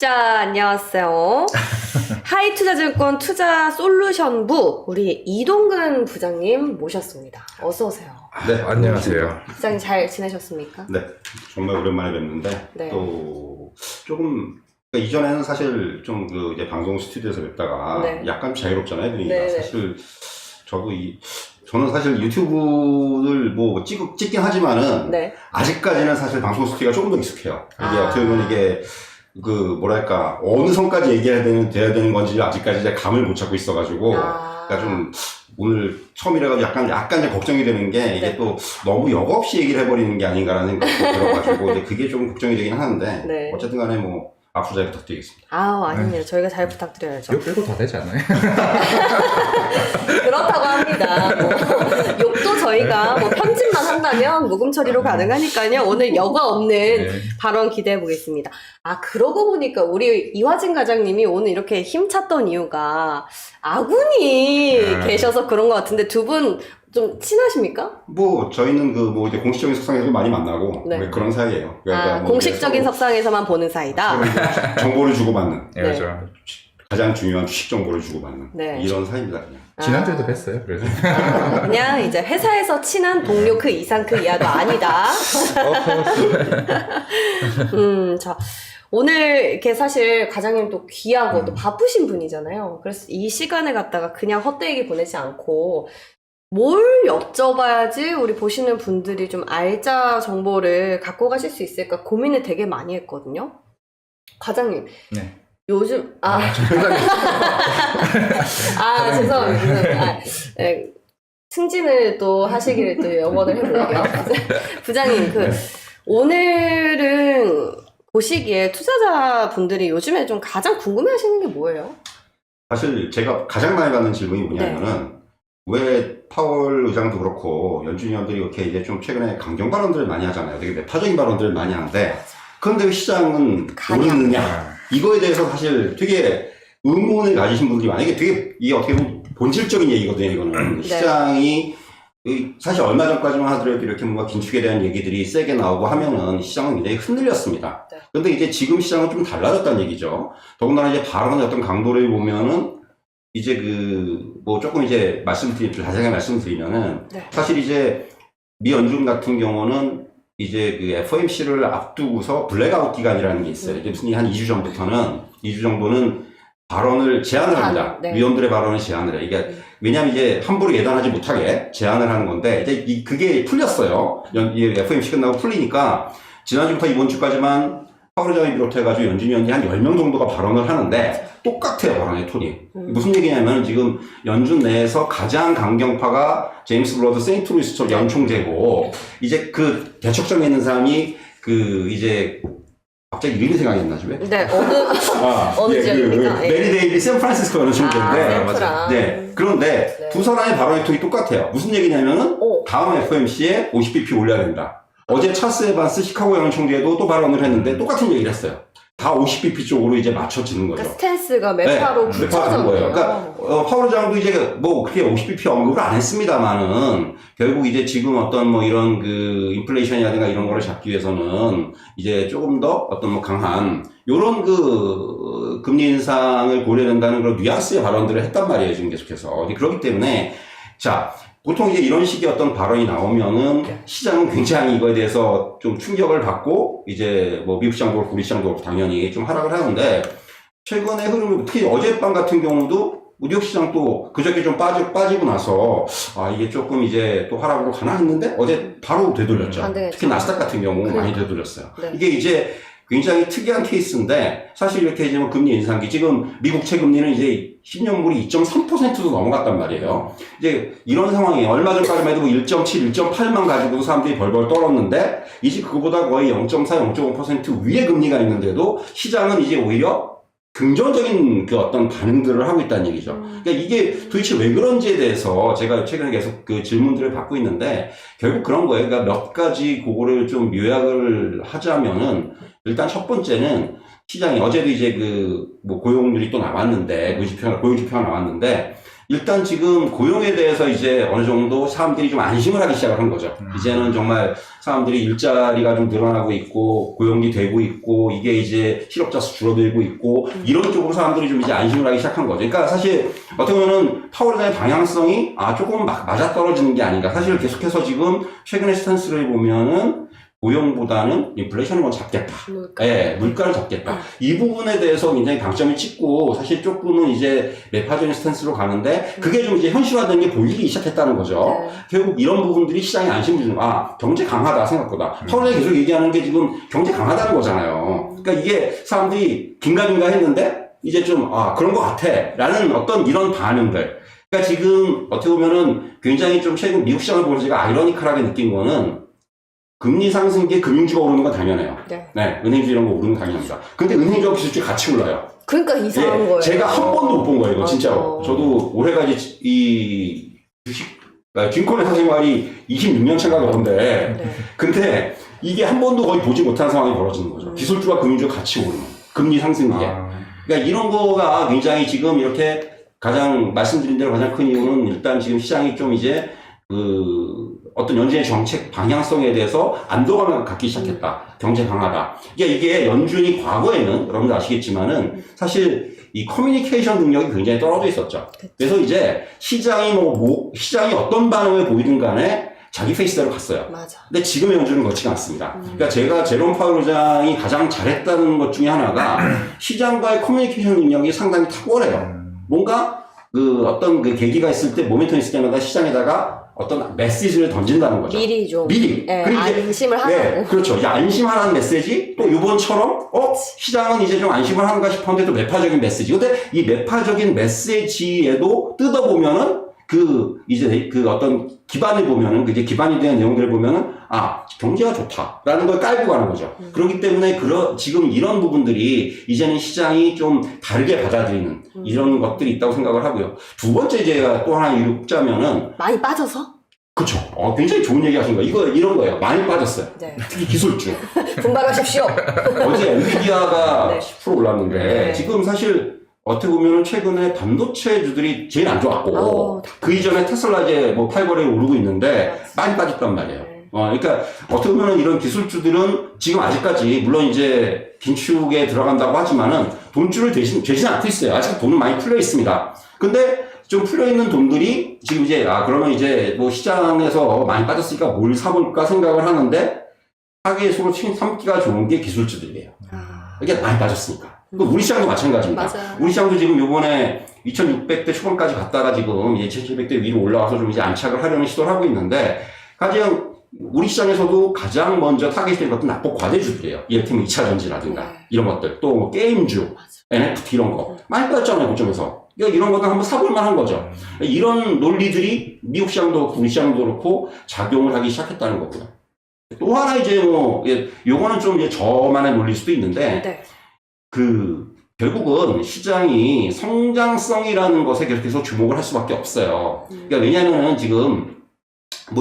자, 안녕하세요. 하이투자증권 투자솔루션부 우리 이동근 부장님 모셨습니다. 어서 오세요. 네, 안녕하세요. 부장님 잘 지내셨습니까? 네, 정말 오랜만에 뵙는데 네. 또 조금 그러니까 이전에는 사실 좀 그 이제 방송 스튜디오에서 뵙다가 네. 약간 자유롭잖아요, 분위기가. 네. 사실 저는 사실 유튜브를 뭐 찍긴 하지만은 네. 아직까지는 사실 방송 스튜디오가 조금 더 익숙해요. 이게 아. 어떻게 보면 이게 그 뭐랄까 어느 선까지 돼야 되는 건지 아직까지 이제 감을 못 잡고 있어가지고 그러니까 좀 오늘 처음이라가지고 약간 이제 걱정이 되는 게 이게 네. 또 너무 역 없이 얘기를 해버리는 게 아닌가라는 생각이 들어가지고 이제 그게 좀 걱정이 되긴 하는데 네. 어쨌든 간에 뭐 앞으로 잘 부탁드리겠습니다. 아닙니다. 저희가 잘 부탁드려야죠. 욕 빼고 다 되지 않아요? 그렇다고 합니다. 뭐, 욕도 저희가 뭐 편집만 한다면 묵음 처리로 가능하니까요. 오늘 여과 없는 네. 발언 기대해 보겠습니다. 그러고 보니까 우리 이화진 과장님이 오늘 이렇게 힘찼던 이유가 아군이 계셔서 그런 것 같은데 두 분 좀 친하십니까? 뭐 저희는 그 뭐 이제 공식적인 석상에서 많이 만나고 네. 그런 사이예요. 그러니까 뭐 공식적인 이제 석상에서만 보는 사이다. 서로 이제 정보를 주고받는 네, 네. 그렇죠. 가장 중요한 주식 정보를 주고받는 네. 이런 사이입니다. 그냥. 지난주에도 뵀어요, 그래서. 그냥 이제 회사에서 친한 동료 그 이상 그 이하도 아니다. 자. 오늘 이렇게 사실 과장님 또 귀하고 또 바쁘신 분이잖아요. 그래서 이 시간을 갖다가 그냥 헛되게 보내지 않고 뭘 여쭤봐야지 우리 보시는 분들이 좀 알짜 정보를 갖고 가실 수 있을까 고민을 되게 많이 했거든요. 과장님. 네. 요즘, 죄송합니다. 네. 승진을 또 하시기를 또 영원을 해볼게요. 부장님, 오늘은 보시기에 투자자분들이 요즘에 좀 가장 궁금해 하시는 게 뭐예요? 사실 제가 가장 많이 받는 질문이 뭐냐면은 왜 파월 의장도 그렇고 연준위 의원들이 이렇게 이제 좀 최근에 강경 발언들을 많이 하잖아요. 되게 매파적인 발언들을 많이 하는데 그런데 왜 시장은 오르느냐 이거에 대해서 사실 되게 의문을 가지신 분들이 많아요. 이게 어떻게 보면 본질적인 얘기거든요. 이거는 네. 시장이 사실 얼마 전까지만 하더라도 이렇게 뭔가 긴축에 대한 얘기들이 세게 나오고 하면은 시장은 굉장히 흔들렸습니다. 네. 그런데 이제 지금 시장은 좀 달라졌다는 얘기죠. 더군다나 이제 발언의 어떤 강도를 보면은 이제 뭐 조금 이제 자세하게 말씀드리면은 네. 사실 이제 미 연준 같은 경우는 이제 FOMC를 앞두고서 블랙아웃 기간이라는 게 있어요. 이게 무슨 한 2주 전부터는 2주 정도는 발언을 제한을 합니다. 네. 위원들의 발언을 제한을 해. 이게 왜냐하면 이제 함부로 예단하지 못하게 제한을 하는 건데 이제 그게 풀렸어요. FOMC 끝나고 풀리니까 지난주부터 이번 주까지만 파월 의장을 비롯해가지고 연준 위원이 한 10명 정도가 발언을 하는데 똑같아요, 발언의 톤이. 무슨 얘기냐면 지금 연준 내에서 가장 강경파가 제임스 블러드 세인트루이스 쪽 연총재고 이제 그 대척점에 있는 사람이 이제 갑자기 이름이 생각이 안 나지 왜? 네, 어느 지역입니까? 메리 데이비 샌프란시스코 연총재인데 맞아요. 네. 그런데 네. 두 사람의 발언의 톤이 똑같아요. 무슨 얘기냐면은 다음 FOMC에 50bp 올려야 된다. 어제 찰스 에반스 시카고 연총재도 또 발언을 했는데 똑같은 얘기를 했어요. 다 50bp 쪽으로 이제 맞춰지는 거죠. 그러니까 스탠스가 매파로 네, 매파로 거예요. 그러니까 파월 의장도 이제 뭐 그렇게 50bp 언급을 안 했습니다만은 결국 이제 지금 어떤 뭐 이런 인플레이션이라든가 이런 거를 잡기 위해서는 이제 조금 더 어떤 뭐 강한 요런 금리 인상을 고려된다는 그런 뉘앙스의 발언들을 했단 말이에요. 지금 계속해서. 그렇기 때문에 보통 이제 이런 식의 어떤 발언이 나오면은 시장은 굉장히 이거에 대해서 좀 충격을 받고 이제 뭐 미국 시장도 그렇고 우리 시장도 그렇고 당연히 좀 하락을 하는데 최근의 흐름을 특히 어젯밤 같은 경우도 뉴욕 시장도 그저께 좀 빠지고 나서 이게 조금 이제 또 하락으로 가나 했는데 어제 바로 되돌렸죠. 특히 나스닥 같은 경우 많이 되돌렸어요. 네. 이게 이제 굉장히 특이한 케이스인데 사실 이렇게 이제 금리 인상기 지금 미국채 금리는 이제 10년물이 2.3%도 넘어갔단 말이에요. 이제 이런 상황이에요. 얼마 전까지만 해도 1.7, 1.8만 가지고도 사람들이 벌벌 떨었는데 이제 그거보다 거의 0.4, 0.5% 위에 금리가 있는데도 시장은 이제 오히려 긍정적인 어떤 반응들을 하고 있다는 얘기죠. 그러니까 이게 도대체 왜 그런지에 대해서 제가 최근에 계속 질문들을 받고 있는데 결국 그런 거예요. 그러니까 몇 가지 그거를 좀 요약을 하자면은 일단 첫 번째는 시장이 어제도 이제 뭐 고용률이 또 나왔는데 고용지표가 나왔는데 일단 지금 고용에 대해서 이제 어느 정도 사람들이 좀 안심을 하기 시작한 거죠. 이제는 정말 사람들이 일자리가 좀 늘어나고 있고 고용이 되고 있고 이게 이제 실업자 수 줄어들고 있고 이런 쪽으로 사람들이 좀 이제 안심을 하기 시작한 거죠. 그러니까 사실 어떻게 보면은 파월의 방향성이 조금 맞아떨어지는 게 아닌가. 사실 계속해서 지금 최근의 스탠스를 보면은 고용보다는 인플레이션을 먼저 잡겠다. 예, 물가를 잡겠다. 이 부분에 대해서 굉장히 방점을 찍고 사실 조금은 이제 매파적인 스탠스로 가는데 그게 좀 이제 현실화되는 게 보이기 시작했다는 거죠. 네. 결국 이런 부분들이 시장에 안심을 주는 경제 강하다 생각보다. 파월이 계속 얘기하는 게 지금 경제 강하다는 거잖아요. 그러니까 이게 사람들이 긴가민가 했는데 이제 좀 그런 것 같아 라는 어떤 이런 반응들. 그러니까 지금 어떻게 보면은 굉장히 좀 최근 미국 시장을 보면서 제가 아이러니컬하게 느낀 거는 금리 상승기에 금융주가 오르는 건 당연해요. 네, 은행주 이런 거 오르는 거 당연합니다. 근데 은행주와 기술주 같이 올라요. 그러니까 이상한 거예요. 제가 한 번도 못 본 거예요, 이거 진짜로. 맞아. 저도 올해가 이제 이 주식, 증권의 사생활이 26년 차가 그런데, 네. 근데 이게 한 번도 거의 보지 못한 상황이 벌어지는 거죠. 기술주와 금융주가 같이 오르는 금리 상승기에. 그러니까 이런 거가 굉장히 지금 이렇게 가장 말씀드린 대로 가장 큰 이유는 일단 지금 시장이 좀 이제 어떤 연준의 정책 방향성에 대해서 안도감을 갖기 시작했다. 경제 강하다. 이게 연준이 과거에는 여러분들 아시겠지만은 사실 이 커뮤니케이션 능력이 굉장히 떨어져 있었죠. 그래서 이제 시장이 시장이 어떤 반응을 보이든 간에 자기 페이스대로 갔어요. 맞아. 근데 지금의 연준은 그렇지가 않습니다. 그러니까 제가 제롬 파월 의장이 가장 잘했다는 것 중에 하나가 시장과의 커뮤니케이션 능력이 상당히 탁월해요. 뭔가 어떤 계기가 있을 때 모멘텀 있을 때마다 시장에다가 어떤 메시지를 던진다는 거죠. 미리 좀. 미리. 네, 그리고 이제, 안심을 하라고. 네, 그렇죠. 이제 안심하라는 메시지, 또 이번처럼, 시장은 이제 좀 안심을 하는가 싶었는데 또 매파적인 메시지. 근데 이 매파적인 메시지에도 뜯어보면은 어떤 기반을 보면은, 이제 기반이 되는 내용들을 보면은, 경제가 좋다라는 걸 깔고 가는 거죠. 그렇기 때문에 지금 이런 부분들이 이제는 시장이 좀 다르게 받아들이는 이런 것들이 있다고 생각을 하고요. 두 번째 제가 또 하나 이를 꼽자면은, 많이 빠져서? 그쵸. 굉장히 좋은 얘기 하신 거예요. 이런 거예요. 많이 빠졌어요. 네. 특히 기술주. 분발하십시오. 어제 엔비디아가 네. 10% 올랐는데, 네. 지금 사실 어떻게 보면 최근에 반도체주들이 제일 안 좋았고, 그 이전에 테슬라 이제 팔거리에 오르고 있는데, 많이 빠졌단 말이에요. 그러니까 어떻게 보면 이런 기술주들은 지금 아직까지, 물론 이제 긴축에 들어간다고 하지만은, 돈줄을 되진 않고 있어요. 아직 돈은 많이 풀려 있습니다. 근데, 좀 풀려있는 돈들이 지금 이제, 그러면 이제 시장에서 많이 빠졌으니까 뭘 사볼까 생각을 하는데, 사기의 수로 삼기가 좋은 게 기술주들이에요. 이게 많이 빠졌으니까. 우리 시장도 마찬가지입니다. 맞아요. 우리 시장도 지금 요번에 2600대 초반까지 갔다가 지금 이제 1700대 위로 올라와서 좀 이제 안착을 하려는 시도를 하고 있는데, 가장 우리 시장에서도 가장 먼저 타겟이 된 것도 납폭 과대주들이에요. 이를테면 2차 전지라든가 이런 것들, 또 게임주, NFT 이런 거 많이 빠졌잖아요, 그쪽에서. 그러니까 이런 것도 한번 사볼 만한 거죠. 이런 논리들이 미국 시장도 그렇고 우리 시장도 그렇고 작용을 하기 시작했다는 거고요. 또 하나 이제 요거는 좀 이제 저만의 논리일 수도 있는데, 네. 결국은 시장이 성장성이라는 것에 계속해서 주목을 할 수밖에 없어요. 그러니까 왜냐면은 지금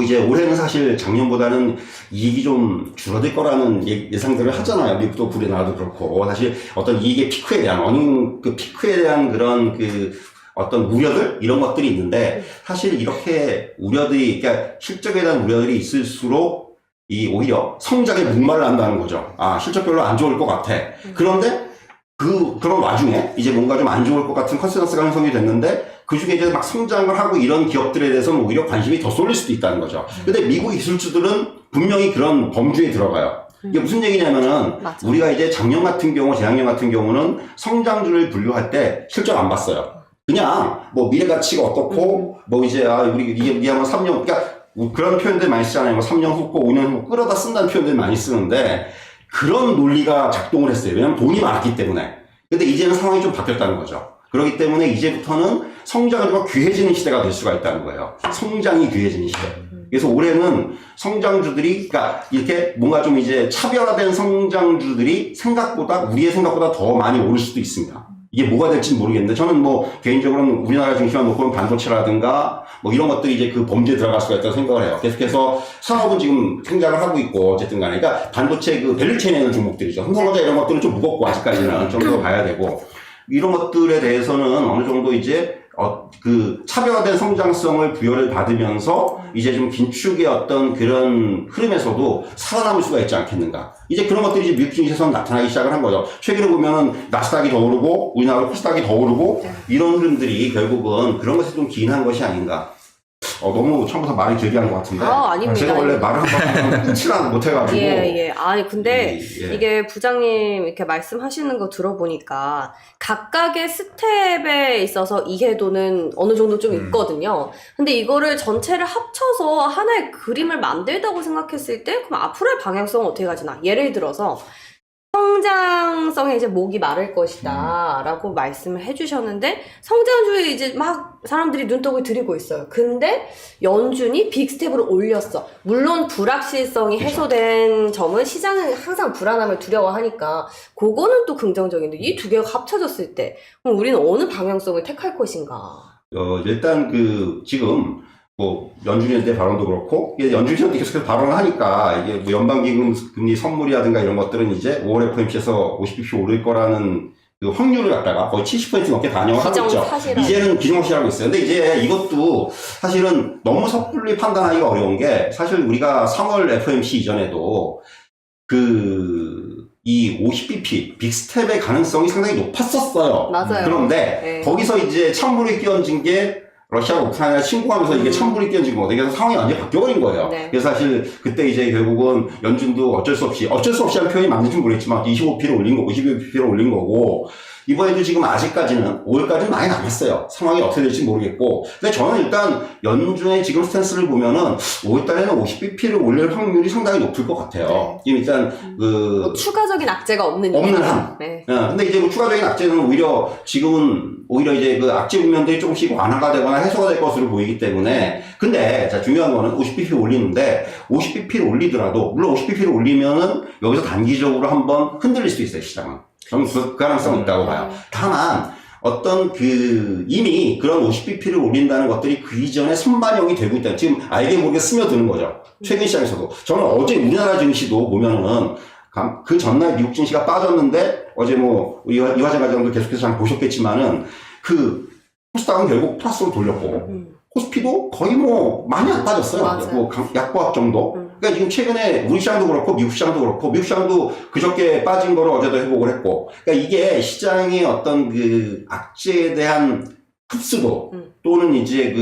이제 올해는 사실 작년보다는 이익이 좀 줄어들 거라는 예상들을 하잖아요. 미국도 우리 나라도 그렇고. 사실 어떤 이익의 피크에 대한, 피크에 대한 그런 어떤 우려들? 이런 것들이 있는데, 사실 이렇게 우려들이, 그러니까 실적에 대한 우려들이 있을수록 오히려 성장에 목말라 한다는 거죠. 실적 별로 안 좋을 것 같아. 그런데 그런 와중에 이제 뭔가 좀 안 좋을 것 같은 컨센서스가 형성이 됐는데, 그 중에 이제 막 성장을 하고 이런 기업들에 대해서는 오히려 관심이 더 쏠릴 수도 있다는 거죠. 근데 미국 기술주들은 분명히 그런 범주에 들어가요. 이게 무슨 얘기냐면은, 맞아. 우리가 이제 작년 같은 경우, 재작년 같은 경우는 성장주를 분류할 때 실적 안 봤어요. 그냥 미래 가치가 어떻고, 이제 이게 한번 3년, 그러니까 그런 표현들 많이 쓰잖아요. 3년 후고 5년 후 끌어다 쓴다는 표현들 많이 쓰는데, 그런 논리가 작동을 했어요. 왜냐면 돈이 많았기 때문에. 근데 이제는 상황이 좀 바뀌었다는 거죠. 그렇기 때문에 이제부터는 성장주가 귀해지는 시대가 될 수가 있다는 거예요. 성장이 귀해지는 시대. 그래서 올해는 성장주들이, 그러니까 이렇게 뭔가 좀 이제 차별화된 성장주들이 우리의 생각보다 더 많이 오를 수도 있습니다. 이게 뭐가 될지는 모르겠는데, 저는 개인적으로는 우리나라 중심만 놓고는 반도체라든가, 이런 것들이 이제 그 범죄에 들어갈 수가 있다고 생각을 해요. 계속해서 사업은 지금 성장을 하고 있고, 어쨌든 간에. 그러니까 반도체 밸류체인에 있는 종목들이죠. 삼성전자 이런 것들은 좀 무겁고, 아직까지는 좀 더 봐야 되고, 이런 것들에 대해서는 어느 정도 이제 그 차별화된 성장성을 부여를 받으면서 이제 좀 긴축의 어떤 그런 흐름에서도 살아남을 수가 있지 않겠는가. 이제 그런 것들이 이제 미국 증시에서 나타나기 시작을 한 거죠. 최근에 보면은 나스닥이 더 오르고 우리나라 코스닥이 더 오르고 이런 흐름들이 결국은 그런 것에 좀 기인한 것이 아닌가. 너무 처음부터 말이 길게 한 것 같은데. 아닙니다. 제가 원래 말을 한번 끊지는 못해가지고. 예. 아니, 근데 예. 이게 부장님 이렇게 말씀하시는 거 들어보니까 각각의 스텝에 있어서 이해도는 어느 정도 좀 있거든요. 근데 이거를 전체를 합쳐서 하나의 그림을 만들다고 생각했을 때 그럼 앞으로의 방향성은 어떻게 가지나? 예를 들어서 성장성에 이제 목이 마를 것이다 라고 말씀을 해주셨는데 성장주에 이제 막 사람들이 눈독을 들이고 있어요. 근데 연준이 빅스텝으로 올렸어. 물론 불확실성이 해소된 점은 시장은 항상 불안함을 두려워하니까 그거는 또 긍정적인데 이 두 개가 합쳐졌을 때 그럼 우리는 어느 방향성을 택할 것인가? 일단 지금 연준위원회 발언도 그렇고, 연준위원회 계속해서 발언을 하니까, 이게 뭐 연방기금 금리 선물이라든가 이런 것들은 이제 5월 FOMC에서 50bp 오를 거라는 그 확률을 갖다가 거의 70% 넘게 반영을 하고 있죠. 이제는 기정사실하고 있어요. 근데 이제 이것도 사실은 너무 섣불리 판단하기가 어려운 게, 사실 우리가 3월 FOMC 이전에도 이 50bp 빅스텝의 가능성이 상당히 높았었어요. 맞아요. 그런데 거기서 이제 찬물이 끼얹은 게 러시아가 우크라이나 침공하면서 이게 찬물이 끼얹은 거거든요. 그래서 상황이 완전히 바뀌어버린 거예요. 그래서 사실 그때 이제 결국은 연준도 어쩔 수 없이 하는 표현이 맞는지 모르겠지만 25bp를 올린 거고 22bp를 올린 거고 이번에도 지금 아직까지는 5월까지는 많이 남았어요. 상황이 어떻게 될지 모르겠고. 근데 저는 일단 연준의 지금 스탠스를 보면은 5월달에는 50bp를 올릴 확률이 상당히 높을 것 같아요. 지금 일단 뭐 추가적인 악재가 없는 한. 근데 이제 추가적인 악재는 오히려 이제 악재 국면들이 조금씩 완화가 되거나 해소가 될 것으로 보이기 때문에. 근데 자 중요한 거는 50bp 올리는데 50bp를 올리더라도 물론 50bp를 올리면은 여기서 단기적으로 한번 흔들릴 수 있어요, 시장은. 저는 그 가능성이 있다고 봐요. 다만 이미 그런 50bp를 올린다는 것들이 그 이전에 선반영이 되고 있다. 지금 알게 모르게 스며드는 거죠. 최근 시장에서도. 저는 어제 우리나라 증시도 보면은 그 전날 미국 증시가 빠졌는데 어제 이화재 과장도 계속해서 잘 보셨겠지만은 코스닥은 결국 플러스로 돌렸고 코스피도 거의 많이 안 빠졌어요. 약보합 정도. 그러니까 지금 최근에 우리 시장도 그렇고 미국 시장도 그렇고 미국 시장도 그저께 빠진 거를 어제도 회복을 했고. 그러니까 이게 시장의 어떤 악재에 대한 흡수도 또는 이제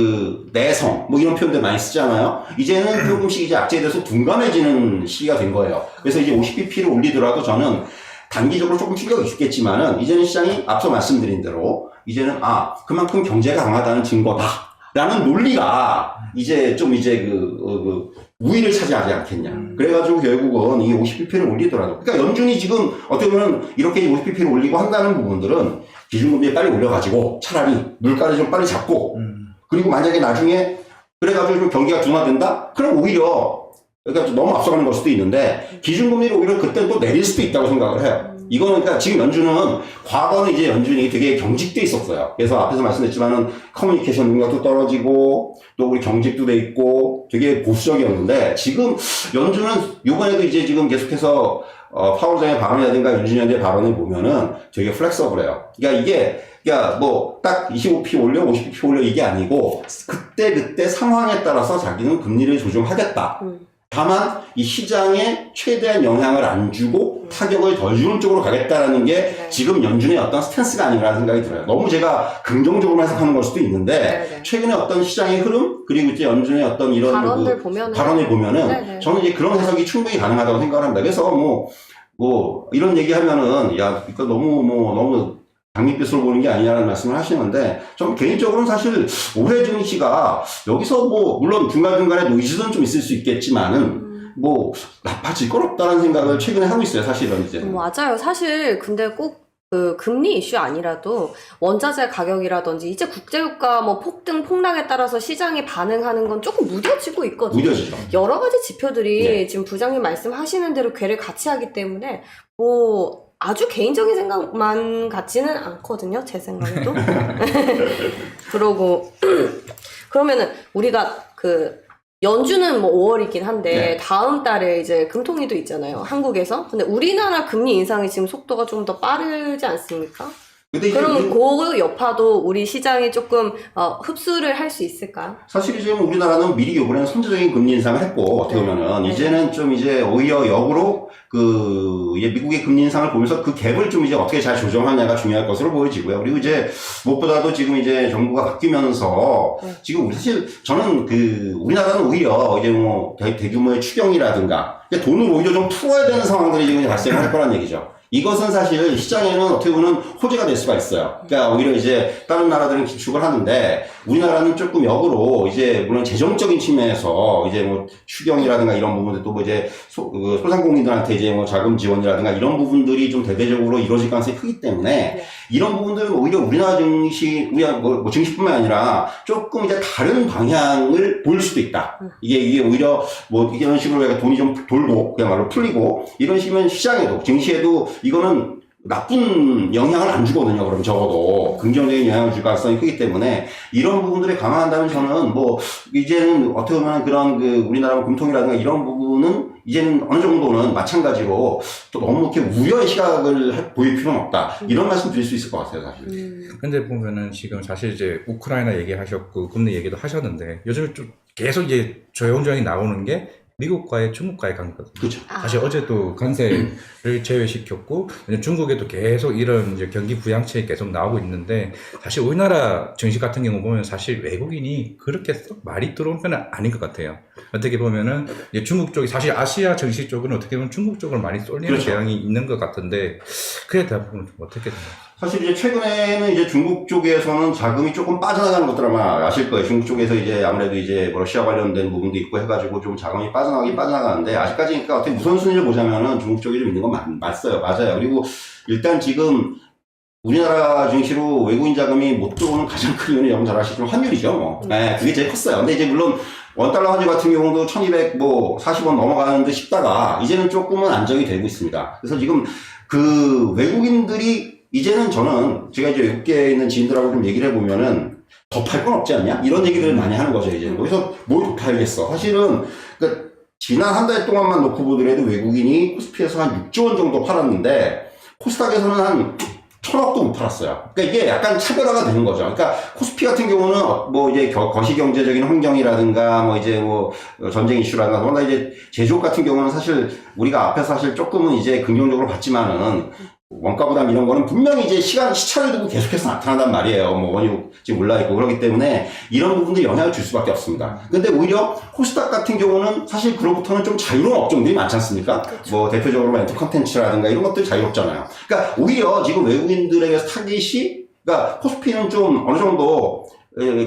내성 이런 표현들 많이 쓰잖아요. 이제는 조금씩 이제 악재에 대해서 둔감해지는 시기가 된 거예요. 그래서 이제 50bp를 올리더라도 저는 단기적으로 조금 충격이 있겠지만은 이제는 시장이 앞서 말씀드린 대로 이제는 그만큼 경제가 강하다는 증거다라는 논리가 이제 좀 우위를 차지하지 않겠냐. 그래가지고 결국은 이 50bp를 올리더라도 그러니까 연준이 지금 어떻게 보면 이렇게 50bp를 올리고 한다는 부분들은 기준금리 빨리 올려가지고 차라리 물가를 좀 빨리 잡고 그리고 만약에 나중에 그래가지고 좀 경기가 둔화된다? 그럼 오히려 그러니까 너무 앞서가는 걸 수도 있는데 기준금리를 오히려 그때 또 내릴 수도 있다고 생각을 해요. 이거는 그러니까 지금 연준은 과거는 이제 연준이 되게 경직돼 있었어요. 그래서 앞에서 말씀드렸지만은 커뮤니케이션 능력도 떨어지고 또 우리 경직도 돼 있고 되게 보수적이었는데 지금 연준은 요번에도 이제 지금 계속해서 파월장의 발언이라든가 연준위원의 발언을 보면은 되게 플렉서블해요. 그러니까 딱 25p 올려, 50p 올려 이게 아니고 그때 상황에 따라서 자기는 금리를 조정하겠다. 다만 이 시장에 최대한 영향을 안 주고 타격을 덜 주는 쪽으로 가겠다라는 게 지금 연준의 어떤 스탠스가 아닌가라는 생각이 들어요. 너무 제가 긍정적으로 해석하는 걸 수도 있는데 최근에 어떤 시장의 흐름 그리고 이제 연준의 어떤 이런 발언을 보면은 저는 이제 그런 해석이 충분히 가능하다고 생각을 합니다. 그래서 이런 얘기하면은 이거 너무 장밋빛으로 보는 게 아니냐는 말씀을 하시는데, 좀 개인적으로는 사실 올해 증시가 여기서 물론 중간중간에 노이즈는 좀 있을 수 있겠지만은, 나빠질 건 없다는 생각을 최근에 하고 있어요, 사실은 이제. 맞아요. 사실, 근데 꼭 금리 이슈 아니라도 원자재 가격이라든지 이제 국제유가 폭등, 폭락에 따라서 시장이 반응하는 건 조금 무뎌지고 있거든요. 무뎌지죠. 여러 가지 지표들이 지금 부장님 말씀하시는 대로 궤를 같이 하기 때문에, 아주 개인적인 생각만 같지는 않거든요, 제 생각에도. 그러면은 우리가 연준은 5월이긴 한데 다음 달에 이제 금통위도 있잖아요, 한국에서. 근데 우리나라 금리 인상이 지금 속도가 좀 더 빠르지 않습니까? 근데 이제 그러면 그 여파도 우리 시장이 조금 흡수를 할 수 있을까요? 사실 지금 우리나라는 미리 요번에는 선제적인 금리 인상을 했고, 어떻게 보면은, 이제는 좀 이제 오히려 역으로 이제 미국의 금리 인상을 보면서 그 갭을 좀 이제 어떻게 잘 조정하냐가 중요할 것으로 보여지고요. 그리고 이제 무엇보다도 지금 이제 정부가 바뀌면서 지금 사실 저는 우리나라는 오히려 이제 뭐 대규모의 추경이라든가 돈을 오히려 좀 풀어야 되는 상황들이 지금 발생할 거란 얘기죠. 이것은 사실 시장에는 어떻게 보면 호재가 될 수가 있어요. 그러니까 오히려 이제 다른 나라들은 기축을 하는데 우리나라는 조금 역으로 이제 물론 재정적인 측면에서 이제 뭐 추경이라든가 이런 부분들 또 뭐 이제 소상공인들한테 이제 뭐 자금 지원이라든가 이런 부분들이 좀 대대적으로 이루어질 가능성이 크기 때문에 이런 부분들은 오히려 우리나라 우리나라 뭐 증시뿐만 아니라 조금 이제 다른 방향을 보일 수도 있다. 이게 오히려 뭐 이런 식으로 약간 돈이 좀 돌고 그야말로 풀리고 이런 식이면 시장에도 증시에도 이거는 나쁜 영향을 안 주거든요. 그럼 적어도 긍정적인 영향을 줄 가능성이 크기 때문에 이런 부분들에 감안한다면 저는 뭐 이제는 어떻게 보면 그런 우리나라 금통이라든가 이런 부분은 이제는 어느 정도는 마찬가지로 또 너무 이렇게 우려의 시각을 보일 필요는 없다. 이런 말씀 드릴 수 있을 것 같아요, 사실. 근데 보면은 지금 사실 이제 우크라이나 얘기하셨고 금리 얘기도 하셨는데 요즘 좀 계속 이제 조용조용히 나오는 게 미국과의 중국과의 관계거든요. 그렇죠. 사실 어제도 관세를 제외시켰고 중국에도 계속 이런 이제 경기 부양책이 계속 나오고 있는데 사실 우리나라 증시 같은 경우 보면 사실 외국인이 그렇게 썩 많이 들어온 편은 아닌 것 같아요. 어떻게 보면은 이제 중국 쪽이 사실 아시아 증시 쪽은 어떻게 보면 중국 쪽으로 많이 쏠리는 그렇죠. 경향이 있는 것 같은데 그에 대한 부분은 좀 어떻게 생각하세요? 사실 이제 최근에는 이제 중국 쪽에서는 자금이 조금 빠져나가는 것들 아마 아실 거예요. 중국 쪽에서 이제 아무래도 이제 뭐 러시아 관련된 부분도 있고 해가지고 좀 자금이 빠져나가는데 아직까지 그러니까 어떻게 우선순위를 보자면은 중국 쪽이 좀 있는 건 맞아요. 그리고 일단 지금 우리나라 증시로 외국인 자금이 못 들어오는 가장 큰 이유는 여러분 잘 아시지만 환율이죠. 뭐. 네, 그게 제일 컸어요. 근데 이제 물론 원달러 환율 같은 경우도 1240원 넘어가는 듯 싶다가 이제는 조금은 안정이 되고 있습니다. 그래서 지금 외국인들이 이제는 저는 제가 이제 외국계에 있는 지인들하고 좀 얘기를 해보면은 더 팔 건 없지 않냐? 이런 얘기들을 많이 하는 거죠, 이제. 그래서 뭘 더 팔겠어? 사실은, 지난 한 달 동안만 놓고 보더라도 외국인이 코스피에서 한 6조 원 정도 팔았는데, 코스닥에서는 한 1,000억도 못 팔았어요. 그러니까 이게 약간 차별화가 되는 거죠. 그러니까 코스피 같은 경우는 뭐 이제 거시경제적인 환경이라든가 뭐 이제 뭐 전쟁 이슈라든가 뭔가 이제 제조업 같은 경우는 사실 우리가 앞에서 사실 조금은 이제 긍정적으로 봤지만은 원가 부담 이런 거는 분명히 이제 시차를 두고 계속해서 나타난단 말이에요. 뭐 원유 지금 올라있고 그렇기 때문에 이런 부분들이 영향을 줄 수밖에 없습니다. 근데 오히려 코스닥 같은 경우는 사실 그로부터는 좀 자유로운 업종들이 많지 않습니까? 그렇죠. 뭐 대표적으로 엔터 컨텐츠라든가 이런 것들이 자유롭잖아요. 그러니까 오히려 지금 외국인들에게 타깃이 그러니까 코스피는 좀 어느 정도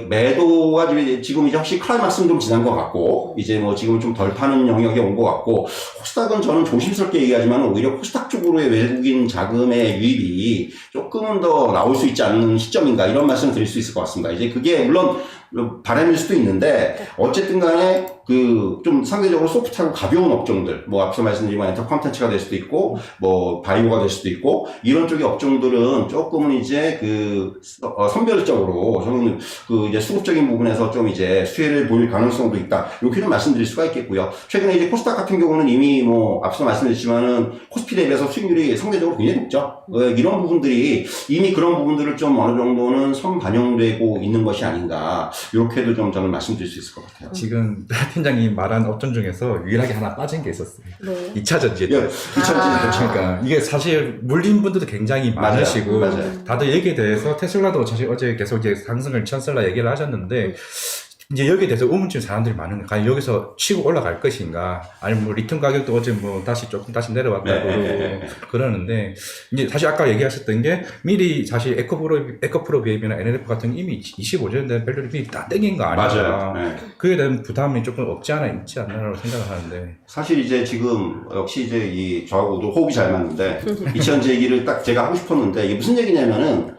매도가 지금 이제 확실히 클라이막스는 좀 지난 것 같고, 이제 뭐 지금 좀 덜 파는 영역에 온 것 같고, 코스닥은 저는 조심스럽게 얘기하지만 오히려 코스닥 쪽으로의 외국인 자금의 유입이 조금은 더 나올 수 있지 않는 시점인가 이런 말씀을 드릴 수 있을 것 같습니다. 이제 그게 물론 바람일 수도 있는데, 어쨌든 간에 좀 상대적으로 소프트하고 가벼운 업종들, 뭐 앞서 말씀드린 엔터 컨텐츠가 될 수도 있고, 뭐 바이오가 될 수도 있고, 이런 쪽의 업종들은 조금은 이제 선별적으로 저는 이제 수급적인 부분에서 좀 이제 수혜를 보일 가능성도 있다. 이렇게 좀 말씀드릴 수가 있겠고요. 최근에 이제 코스닥 같은 경우는 이미 뭐 앞서 말씀드렸지만은 코스피 대비해서 수익률이 상대적으로 굉장히 높죠. 이런 부분들이 이미 그런 부분들을 좀 어느 정도는 선반영되고 있는 것이 아닌가. 이렇게도 좀 저는 말씀드릴 수 있을 것 같아요. 지금 팀장님 말한 업종 중에서 유일하게 하나 빠진 게 있었어요. 네. 2차 전지. 예, 2차 전지. 그러니까 이게 사실 물린 분들도 굉장히 많으시고 맞아요. 다들 여기에 대해서 테슬라도 사실 어제 계속 이제 상승을 천슬라 얘기를 하셨는데 이제 여기에 대해서 의문점 사람들이 많은데 과연 여기서 치고 올라갈 것인가 아니면 뭐 리튬 가격도 어제 뭐 다시 내려왔다고 그러는데 이제 사실 아까 얘기하셨던 게 미리 사실 에코프로 비앱이나 NLF 같은 이미 25년 된 밸류를 미리 다 땡긴 거 아닌가. 맞아요. 네. 그에 대한 부담이 조금 없지 않아 있지 않나라고 생각을 하는데 사실 이제 지금 역시 이제 저하고도 호흡이 잘 맞는데 이천지 얘기를 딱 제가 하고 싶었는데 이게 무슨 얘기냐면은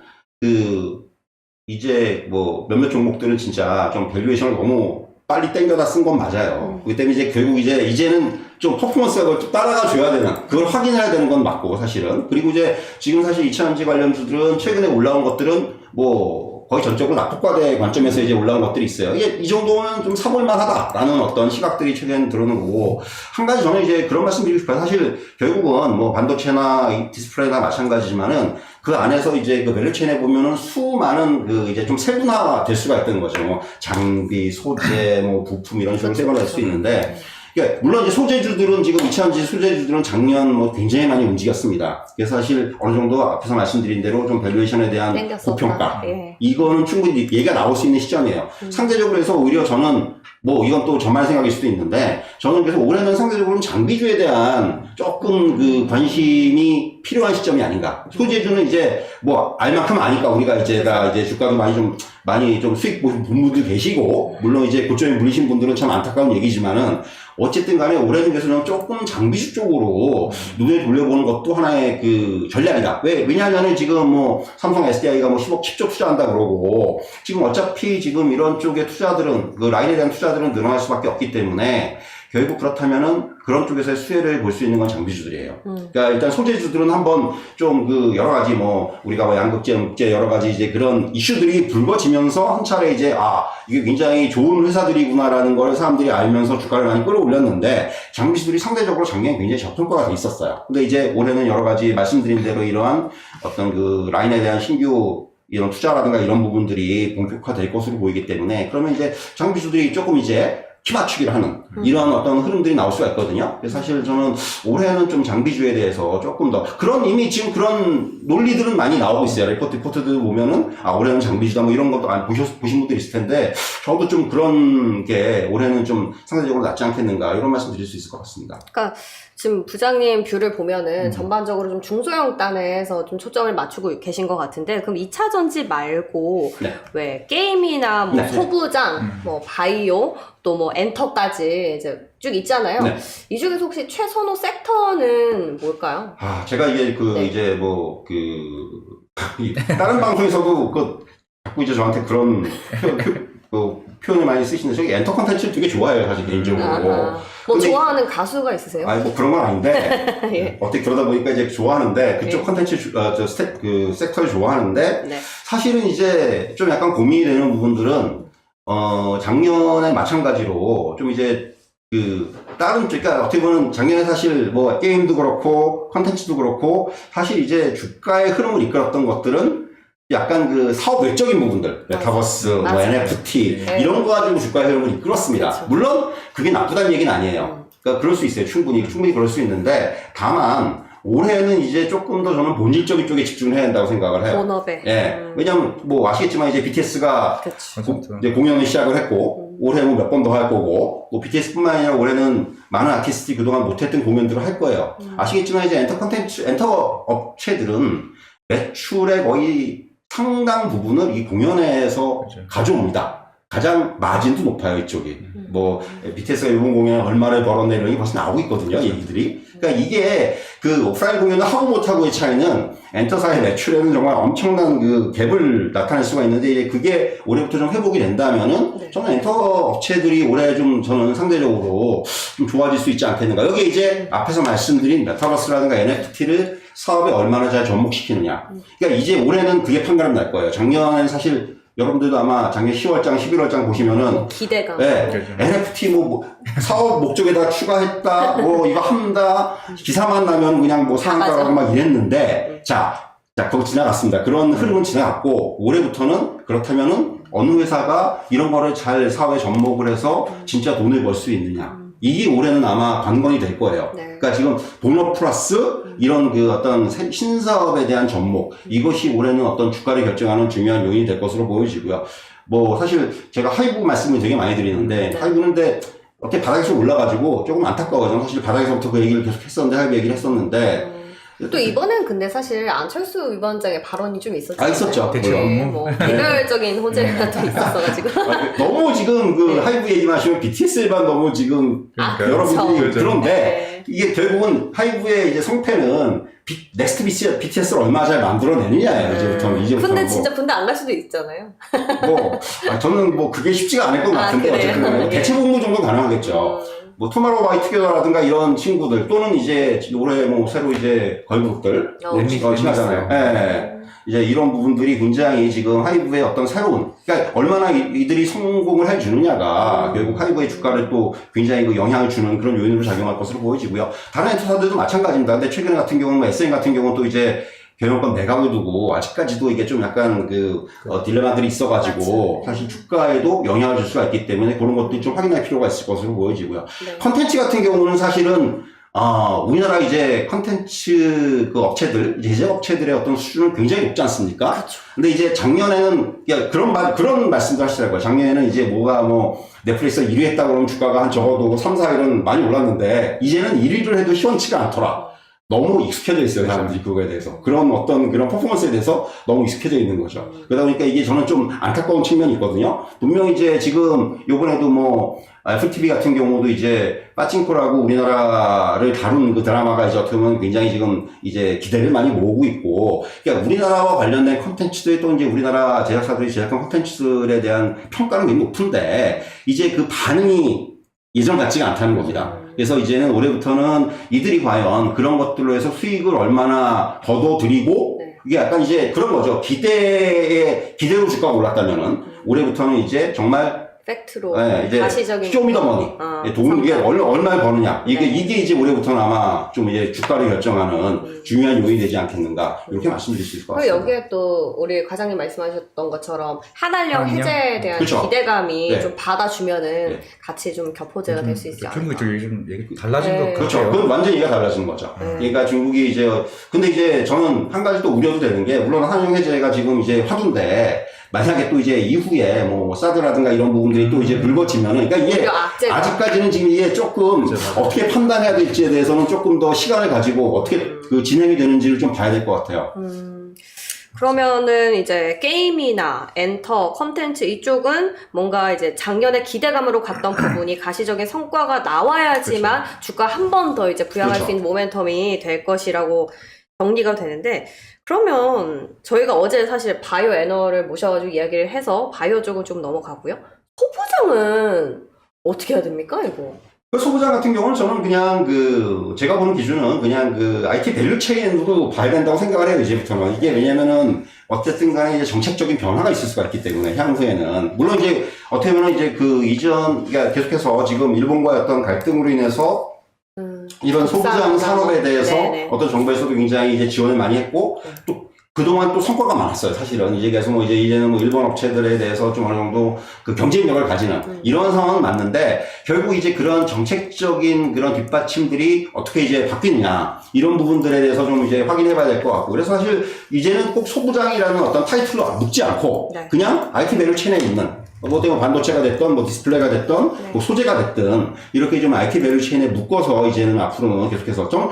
이제 뭐 몇몇 종목들은 진짜 좀 밸류에이션을 너무 빨리 땡겨다 쓴 건 맞아요. 그렇기 때문에 이제 결국 이제는 좀 퍼포먼스가 좀 따라가 줘야 되는, 그걸 확인해야 되는 건 맞고, 사실은. 그리고 이제 지금 사실 2차전지 관련주들은 최근에 올라온 것들은 뭐 거의 전적으로 낙폭과대 관점에서 이제 올라온 것들이 있어요. 이게 이 정도면 좀 사볼만 하다라는 어떤 시각들이 최근에 들어오는 거고, 한 가지 저는 이제 그런 말씀 드리고 싶어요. 사실 결국은 뭐 반도체나 디스플레이나 마찬가지지만은 그 안에서 이제 그 밸류체인에 보면은 수많은 그 이제 좀 세분화가 될 수가 있다는 거죠. 뭐 장비, 소재, 뭐 부품 이런 식으로 세분화될 수 있는데, 그러니까 물론 이제 소재주들은 지금 이차전지 소재주들은 작년 뭐 굉장히 많이 움직였습니다. 그래서 사실 어느 정도 앞에서 말씀드린 대로 좀 밸류에이션에 대한 땡겼었다. 고평가. 예. 이거는 충분히 얘기가 나올 수 있는 시점이에요. 상대적으로 해서 오히려 저는 뭐 이건 또 저만의 생각일 수도 있는데 저는 그래서 올해는 상대적으로 장비주에 대한 조금 그 관심이 필요한 시점이 아닌가. 소재주는 이제 뭐 알만큼 아니까 우리가 이제 주가도 많이 좀 수익 보신 분들 계시고 물론 이제 고점에 물리신 분들은 참 안타까운 얘기지만은 어쨌든 간에 올해는 그래서 조금 장비주 쪽으로 눈에 돌려보는 것도 하나의 그 전략이다. 왜냐하면은 지금 뭐 삼성 SDI가 뭐 10조 투자한다 그러고 지금 어차피 지금 이런 쪽의 투자들은 그 라인에 대한 투자들은 늘어날 수밖에 없기 때문에 결국 그렇다면은 그런 쪽에서의 수혜를 볼 수 있는 건 장비주들이에요. 그러니까 일단 소재주들은 한번 좀 그 여러 가지 뭐 우리가 뭐 양극재, 음극재 여러 가지 이제 그런 이슈들이 불거지면서 한 차례 이제 이게 굉장히 좋은 회사들이구나라는 걸 사람들이 알면서 주가를 많이 끌어올렸는데 장비주들이 상대적으로 작년에 굉장히 저평가가 돼 있었어요. 근데 이제 올해는 여러 가지 말씀드린 대로 이러한 어떤 그 라인에 대한 신규 이런 투자라든가 이런 부분들이 본격화될 것으로 보이기 때문에 그러면 이제 장비주들이 조금 이제 키 맞추기를 하는 이런 어떤 흐름들이 나올 수가 있거든요. 그래서 사실 저는 올해는 좀 장비주에 대해서 조금 더 이미 지금 그런 논리들은 많이 나오고 있어요. 리포트들 보면은 올해는 장비주다 뭐 이런 것도 보신 분들이 있을 텐데 저도 좀 그런 게 올해는 좀 상대적으로 낫지 않겠는가 이런 말씀 드릴 수 있을 것 같습니다. 그러니까 지금 부장님 뷰를 보면은 전반적으로 좀 중소형 단에서 좀 초점을 맞추고 계신 것 같은데 그럼 2차 전지 말고 네. 왜 게임이나 뭐 네. 소부장, 뭐 바이오 또 뭐 엔터까지 이제 쭉 있잖아요. 네. 이 중에서 혹시 최선호 섹터는 뭘까요? 제가 이게 네. 이제 다른 방송에서도 자꾸 이제 저한테 그런 표현을 많이 쓰시는데 저기 엔터 컨텐츠를 되게 좋아해요, 사실 개인적으로. 뭐 근데 좋아하는 가수가 있으세요? 뭐 그런 건 아닌데 예. 어떻게 그러다 보니까 이제 좋아하는데 그쪽 예. 컨텐츠 섹터를 좋아하는데 네. 사실은 이제 좀 약간 고민이 되는 부분들은 작년에 마찬가지로 좀 이제 그러니까 어떻게 보면 작년에 사실 뭐 게임도 그렇고 컨텐츠도 그렇고 사실 이제 주가의 흐름을 이끌었던 것들은 약간 그 사업 외적인 부분들, 메타버스, 뭐 맞아요. NFT 네. 이런 거 가지고 주가의 흐름을 이끌었습니다. 그렇죠. 물론 그게 나쁘다는 얘기는 아니에요. 그러니까 그럴 수 있어요. 충분히 그럴 수 있는데 다만 올해는 이제 조금 더 저는 본질적인 쪽에 집중을 해야 된다고 생각을 해요. 본업에. 예. 왜냐면 뭐 아시겠지만 이제 BTS가 그렇죠. 이제 공연을 시작을 했고 올해 뭐 몇 번 더 할 거고 뭐 BTS뿐만 아니라 올해는 많은 아티스트들이 그동안 못했던 공연들을 할 거예요. 아시겠지만 이제 엔터 업체들은 매출의 거의 상당 부분을 이 공연에서 그렇죠. 가져옵니다. 가장 마진도 높아요, 이쪽이. 뭐, BTS가 이번 공연에 얼마를 벌었네, 이런 게 벌써 나오고 있거든요, 얘기들이. 그러니까 이게 그 오프라인 공연을 하고 못하고의 차이는 엔터사의 매출에는 정말 엄청난 그 갭을 나타낼 수가 있는데, 이제 그게 올해부터 좀 회복이 된다면은, 네. 저는 엔터 업체들이 올해 좀 저는 상대적으로 좀 좋아질 수 있지 않겠는가. 여기 이제 앞에서 말씀드린 메타버스라든가 NFT를 사업에 얼마나 잘 접목시키느냐. 그러니까 이제 올해는 그게 판가름 날 거예요. 작년엔 사실 여러분들도 아마 작년 10월장, 11월장 보시면은 기대감. 네, 그렇죠. NFT 사업 목적에다 추가했다, 이거 한다, 기사만 나면 그냥 뭐 상한가라고 막 이랬는데, 그거 지나갔습니다. 그런 흐름은 지나갔고, 올해부터는 그렇다면은 어느 회사가 이런 거를 잘 사업에 접목을 해서 진짜 돈을 벌 수 있느냐. 이게 올해는 아마 관건이 될 거예요. 네. 그러니까 지금 본업 플러스 이런 그 어떤 신사업에 대한 접목, 이것이 올해는 어떤 주가를 결정하는 중요한 요인이 될 것으로 보여지고요. 뭐 사실 제가 하이브 말씀을 되게 많이 드리는데 네. 하이브는데 어떻게 바닥에서 올라가지고 조금 안타까워요. 저는 사실 바닥에서부터 그 얘기를 계속 했었는데 하이브 얘기를 했었는데 또 이번엔 근데 사실 안철수 위원장의 발언이 좀 있었잖아요. 있었죠. 네, 뭐 개별적인 호재가 또 있었어가지고. 너무 지금 그 하이브 얘기만 하시면 BTS만 너무 지금 여러분들이 그렇죠. 그런데 네. 이게 결국은 하이브의 이제 성패는 넥스트 BTS를 얼마나 잘 만들어내느냐예요. 이제부터. 근데 진짜 군대 안 갈 수도 있잖아요. 저는 뭐 그게 쉽지가 않을 것 같은데 그래요? 어쨌든 예. 대체 복무 정도 가능하겠죠. 뭐 토마로우 바이 투게더라든가 이런 친구들 또는 이제 올해 뭐 새로 이제 걸그룹들 친하잖아요. 예. 이제 이런 부분들이 굉장히 지금 하이브의 어떤 새로운, 그러니까 얼마나 이들이 성공을 해주느냐가 결국 하이브의 주가를 또 굉장히 그 영향을 주는 그런 요인으로 작용할 것으로 보여지고요. 다른 엔터사들도 마찬가지입니다. 근데 최근 같은 경우는 SN 같은 경우는 또 이제 경영권 매각을 두고 아직까지도 이게 좀 약간 딜레마들이 있어가지고 맞지. 사실 주가에도 영향을 줄 수가 있기 때문에 그런 것도 좀 확인할 필요가 있을 것으로 보여지고요. 네. 컨텐츠 같은 경우는 사실은 우리나라 이제 컨텐츠 업체들, 제작 업체들의 어떤 수준은 굉장히 높지 않습니까? 그렇죠. 근데 이제 작년에는, 그런 말씀도 하시더라고요. 작년에는 이제 넷플릭스가 1위 했다고 그러면 주가가 한 적어도 3, 4일은 많이 올랐는데, 이제는 1위를 해도 시원치가 않더라. 너무 익숙해져 있어요, 사람들이 그거에 대해서. 그런 퍼포먼스에 대해서 너무 익숙해져 있는 거죠. 그러다 보니까 이게 저는 좀 안타까운 측면이 있거든요. 분명히 이제 지금, 요번에도 애플 TV 같은 경우도 이제 빠칭코라고 우리나라를 다룬 그 드라마가 이제 어떻게 보면 굉장히 지금 이제 기대를 많이 모으고 있고, 그러니까 우리나라와 관련된 콘텐츠들이 또 이제 우리나라 제작사들이 제작한 콘텐츠들에 대한 평가는 굉장히 높은데, 이제 그 반응이 예전 같지가 않다는 겁니다. 그래서 이제는 올해부터는 이들이 과연 그런 것들로 해서 수익을 얼마나 거둬들이고, 네. 이게 약간 이제 그런 거죠. 기대로 주가가 올랐다면은, 올해부터는 이제 정말 팩트로 이제 가시적인 쇼미더머니 이게 얼마를 버느냐 이게 이제 올해부터는 아마 좀 이제 주가를 결정하는 중요한 요인이 되지 않겠는가 이렇게 말씀드릴 수 있을 것 그리고 같습니다. 여기에 또 우리 과장님 말씀하셨던 것처럼 한한령 한한령? 해제에 대한 그쵸. 기대감이 네. 좀 받아주면은 네. 같이 좀 격포제가 될 수 있지 않을까. 중국이 좀 요즘 얘기 달라진 네. 것 그렇죠. 같아요. 그건 완전히 얘기가 달라지는 거죠. 그러니까 중국이 이제 근데 이제 저는 한 가지 또 우려도 되는 게 물론 한용 해제가 지금 이제 화두인데 만약에 또 이제 이후에 사드라든가 이런 부분들이 또 이제 불거지면은 그러니까 이게 오히려 악재가. 아직까지는 지금 이게 조금 맞아요. 어떻게 판단해야 될지에 대해서는 조금 더 시간을 가지고 어떻게 진행이 되는지를 좀 봐야 될 것 같아요. 그러면은 이제 게임이나 엔터, 컨텐츠 이쪽은 뭔가 이제 작년에 기대감으로 갔던 부분이 가시적인 성과가 나와야지만 주가 한 번 더 이제 부양할 그렇죠. 수 있는 모멘텀이 될 것이라고 정리가 되는데, 그러면 저희가 어제 사실 바이오 애널을 모셔가지고 이야기를 해서 바이오 쪽은 좀 넘어가고요. 소부장은 어떻게 해야 됩니까, 이거? 그 소부장 같은 경우는 저는 그냥 제가 보는 기준은 그냥 IT 밸류 체인으로 봐야 된다고 생각을 해요, 이제부터는. 이게 왜냐면은, 어쨌든 간에 이제 정책적인 변화가 있을 수가 있기 때문에, 향후에는. 물론 이제, 어떻게 보면 이제 그러니까 계속해서 지금 일본과의 어떤 갈등으로 인해서 이런 소부장 산업에 대해서 네네. 어떤 정부에서도 굉장히 이제 지원을 많이 했고, 또 그동안 또 성과가 많았어요, 사실은. 이제 계속 이제는 일본 업체들에 대해서 좀 어느 정도 경쟁력을 가지는 이런 상황은 맞는데, 결국 이제 그런 정책적인 그런 뒷받침들이 어떻게 이제 바뀌느냐, 이런 부분들에 대해서 좀 이제 확인해 봐야 될 것 같고, 그래서 사실 이제는 꼭 소부장이라는 어떤 타이틀로 묶지 않고, 네. 그냥 IT 밸류 체인에 있는, 때문에 반도체가 됐던, 디스플레이가 됐던, 네. 소재가 됐든, 이렇게 좀 IT 밸류 체인에 묶어서 이제는 앞으로는 계속해서 좀,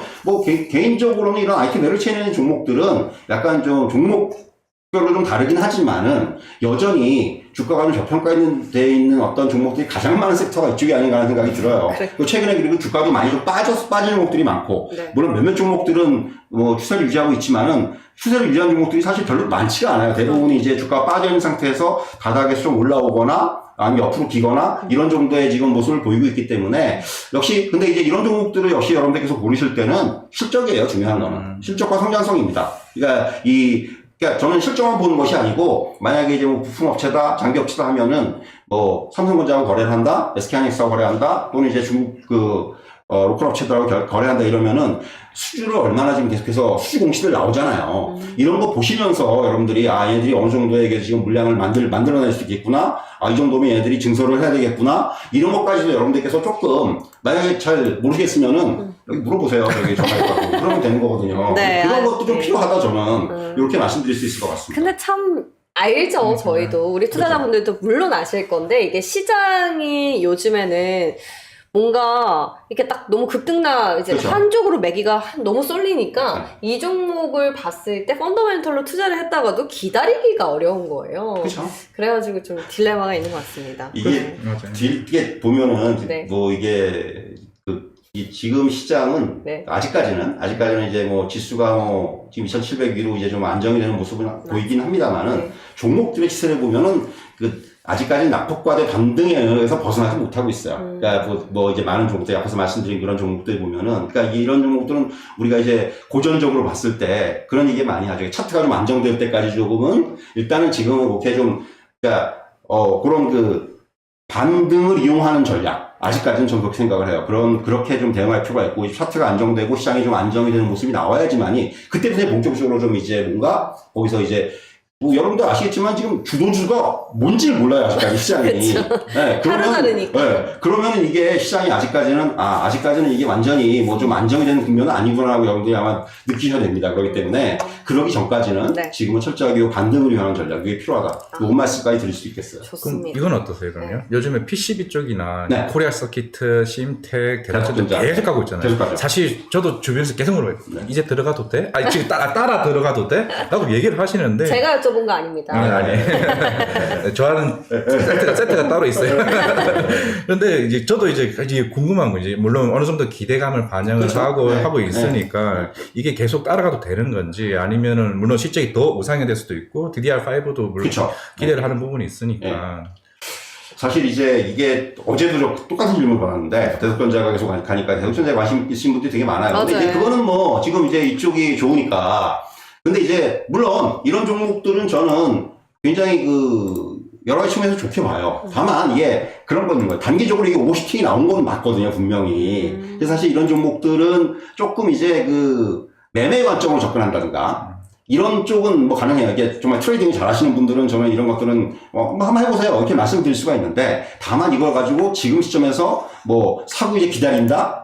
개인적으로는 이런 IT 밸류 체인에 있는 종목들은 약간 좀 종목별로 좀 다르긴 하지만은, 여전히 주가가 좀 저평가되어 있는 어떤 종목들이 가장 많은 섹터가 이쪽이 아닌가 하는 생각이 들어요. 그래. 그리고 최근에 그리고 주가도 많이 좀 빠진 종목들이 많고, 네. 물론 몇몇 종목들은 추세를 유지하고 있지만은, 추세를 유지한 종목들이 사실 별로 많지가 않아요. 대부분이 이제 주가가 빠져있는 상태에서 바닥에서 좀 올라오거나, 아니면 옆으로 기거나, 이런 정도의 지금 모습을 보이고 있기 때문에, 역시, 근데 이제 이런 종목들을 역시 여러분들께서 고르실 때는 실적이에요, 중요한 거는. 실적과 성장성입니다. 그러니까 저는 실적만 보는 것이 아니고, 만약에 이제 부품업체다, 장비업체다 하면은, 삼성전자하고 거래를 한다, SK하이닉스하고 거래한다, 또는 이제 중국 로컬 업체들하고 거래한다 이러면은 수주를 얼마나 지금 계속해서 수주 공시들 나오잖아요. 이런 거 보시면서 여러분들이 얘들이 어느 정도의 지금 물량을 만들어낼 수 있겠구나. 이 정도면 얘들이 증설을 해야 되겠구나. 이런 것까지도 여러분들께서 조금 만약에 잘 모르겠으면은 여기 물어보세요. 여기 전화해가지고 그러면 되는 거거든요. 네. 그런 것도 좀 필요하다 저는 이렇게 말씀드릴 수 있을 것 같습니다. 근데 참 알죠, 저희도. 우리 투자자분들도 물론 아실 건데, 이게 시장이 요즘에는 뭔가 이렇게 딱 너무 이제 그렇죠. 한쪽으로 매기가 너무 쏠리니까 이 종목을 봤을 때 펀더멘털로 투자를 했다가도 기다리기가 어려운 거예요. 그렇죠. 그래가지고 좀 딜레마가 있는 것 같습니다. 이게 맞아요. 이게 보면은 네. 이게 지금 시장은 네. 아직까지는 이제 지수가 지금 2,700위로 이제 좀 안정이 되는 모습은 보이긴 합니다만은 네. 종목들의 시세를 보면은 아직까지는 낙폭과대 반등에서 벗어나지 못하고 있어요. 그러니까 이제 많은 종목들 앞에서 말씀드린 그런 종목들 보면은 그러니까 이런 종목들은 우리가 이제 고전적으로 봤을 때 그런 얘기 많이 하죠. 차트가 좀 안정될 때까지 조금은 일단은 지금은 이렇게 좀 그러니까 그런 반등을 이용하는 전략. 아직까지는 전 그렇게 생각을 해요. 그렇게 좀 대응할 필요가 있고, 차트가 안정되고 시장이 좀 안정이 되는 모습이 나와야지만이, 그때부터 본격적으로 좀 이제 뭔가, 거기서 이제, 뭐 여러분도 아시겠지만 지금 주도주가 뭔지를 몰라요, 아직까지 시장이. 네, 다르니까. 네, 그러면은 이게 시장이 아직까지는 이게 완전히 뭐 좀 안정이 되는 국면은 아니구나라고 여러분들이 아마 느끼셔야 됩니다. 그렇기 때문에, 그러기 전까지는 네. 지금은 철저하게 반등을 위한 전략이 필요하다. 그 말씀까지 드릴 수 있겠어요. 그럼 좋습니다. 이건 어떠세요, 그러면? 요즘에 PCB 쪽이나 네. 코리아 서키트, 심텍, 대단전자 대단전자. 계속 가고 있잖아요. 계속 가죠. 사실 저도 주변에서 계속 물어봐요. 네. 이제 들어가도 돼? 아니, 지금 따라 들어가도 돼? 라고 얘기를 하시는데. 제가 여쭤본 거 아닙니다. 아니. 좋아하는 세트가 따로 있어요. 그런데 이제 저도 이제 궁금한 거, 이제 물론 어느 정도 기대감을 반영을 그렇죠. 하고 있으니까 이게 계속 따라가도 되는 건지 아니면은 물론 실적이 더 우상향될 수도 있고 DDR5도 물론 그렇죠. 기대를 하는 부분이 있으니까. 사실 이제 이게 어제도 똑같은 질문 받았는데 대속전자가 계속 가니까 대속전자에 관심 있으신 분들이 되게 많아요. 근데 맞아요. 이제 그거는 뭐 지금 이제 이쪽이 좋으니까. 근데 이제 물론 이런 종목들은 저는 굉장히 여러 가지 측면에서 좋게 봐요. 다만 이게 그런 거 있는 거예요. 단기적으로 이게 50T이 나온 건 맞거든요, 분명히. 그래서 사실 이런 종목들은 조금 이제 매매 관점으로 접근한다든가 이런 쪽은 뭐 가능해요. 이게 정말 트레이딩 잘 하시는 분들은 저는 이런 것들은 뭐 한번 해보세요. 이렇게 말씀드릴 수가 있는데, 다만 이걸 가지고 지금 시점에서 뭐 사고 이제 기다린다?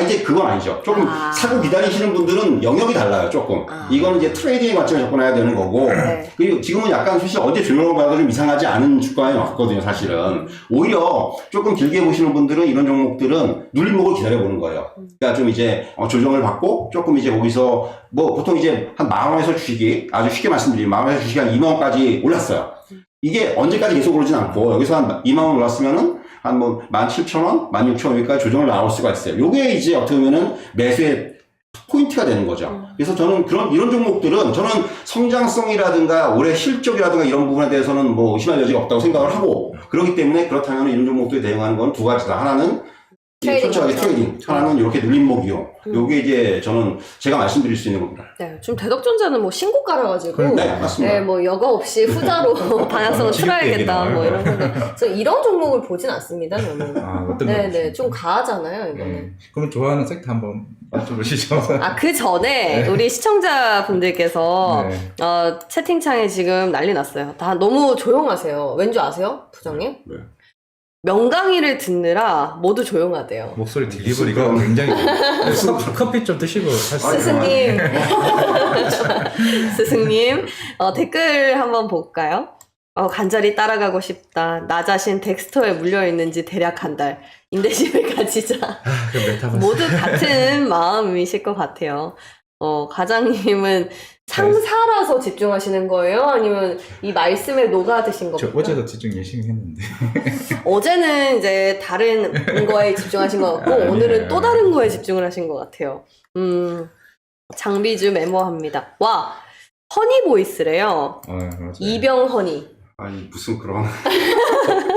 이제 그건 아니죠. 조금 사고 기다리시는 분들은 영역이 달라요, 조금. 이거는 이제 트레이딩의 관점에 접근해야 되는 거고, 네. 그리고 지금은 약간 사실 어제 조명을 봐도 좀 이상하지 않은 주가에 왔거든요, 사실은. 오히려 조금 길게 보시는 분들은 이런 종목들은 눌림목을 기다려보는 거예요. 그러니까 좀 이제 조정을 받고 조금 이제 거기서 뭐 보통 이제 한 10,000원에서 주식이, 아주 쉽게 말씀드리면 10,000원에서 주식이 한 20,000원까지 올랐어요. 이게 언제까지 계속 오르진 않고 여기서 한 20,000원 올랐으면은 한 뭐 17,000원, 16,000원 여기까지 조정을 나올 수가 있어요. 요게 이제 어떻게 보면은 매수의 포인트가 되는 거죠. 그래서 저는 이런 종목들은 저는 성장성이라든가 올해 실적이라든가 이런 부분에 대해서는 뭐 의심할 여지가 없다고 생각을 하고, 그렇기 때문에 그렇다면 이런 종목들에 대응하는 건 두 가지다. 하나는 철저하게 트레이딩, 하나는 이렇게 눌림목 이용. 요게 이제 저는 제가 말씀드릴 수 있는 겁니다. 네, 지금 대덕전자는 뭐 신고 깔아가지고. 네, 맞습니다. 네, 뭐 여과 없이 후자로 방향성을 틀어야겠다. 뭐 이런 건데. 그래서 이런 종목을 보진 않습니다, 저는. 어떤 네네, 좀 가하잖아요, 이거는. 그러면 좋아하는 섹터 한번 맞춰보시죠. 그 전에 우리 시청자분들께서 네. 채팅창에 지금 난리 났어요. 다 너무 조용하세요. 왠지 아세요, 부장님? 네. 명강의를 듣느라 모두 조용하대요. 목소리 딜리버리가 굉장히 커피 좀 드시고 스승님, 스승님, 댓글 한번 볼까요? 간절히 따라가고 싶다. 나 자신 덱스터에 물려있는지 대략 한 달. 인내심을 가지자. 모두 같은 마음이실 것 같아요. 과장님은 상사라서 집중하시는 거예요? 아니면 이 말씀에 녹아드신 저 겁니까? 어제도 집중 열심히 했는데. 어제는 이제 다른 거에 집중하신 것 같고, 오늘은 또 다른 거에 집중을 하신 것 같아요. 장비주 메모합니다. 와, 허니 보이스래요. 맞아요. 이병 허니. 아니, 무슨 그런.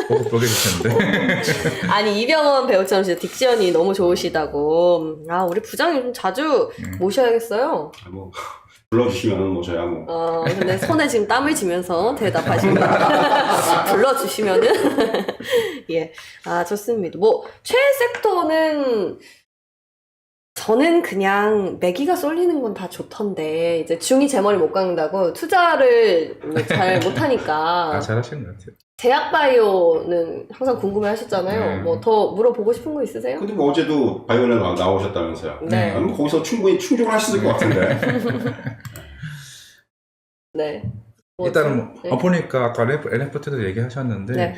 보고 계셨는데. 아니, 이병헌 배우처럼 진짜 딕션이 너무 좋으시다고. 우리 부장님 좀 자주 모셔야겠어요. 뭐, 불러주시면은 뭐, 저야 뭐. 근데 손에 지금 땀을 쥐면서 대답하시면 불러주시면은 예, 좋습니다. 뭐 최애 섹터는 저는 그냥 매기가 쏠리는 건 다 좋던데 이제 중이 제 머리 못 깎는다고 투자를 잘 못하니까. 잘하시는 것 같아요. 제약바이오는 항상 궁금해 하셨잖아요. 뭐 더 물어보고 싶은 거 있으세요? 근데 뭐 어제도 바이오에 나오셨다면서요. 네. 뭐 거기서 충분히 충족을 하실 것 같은데. 네. 일단은 네. 보니까 아까 NFT도 얘기하셨는데 네.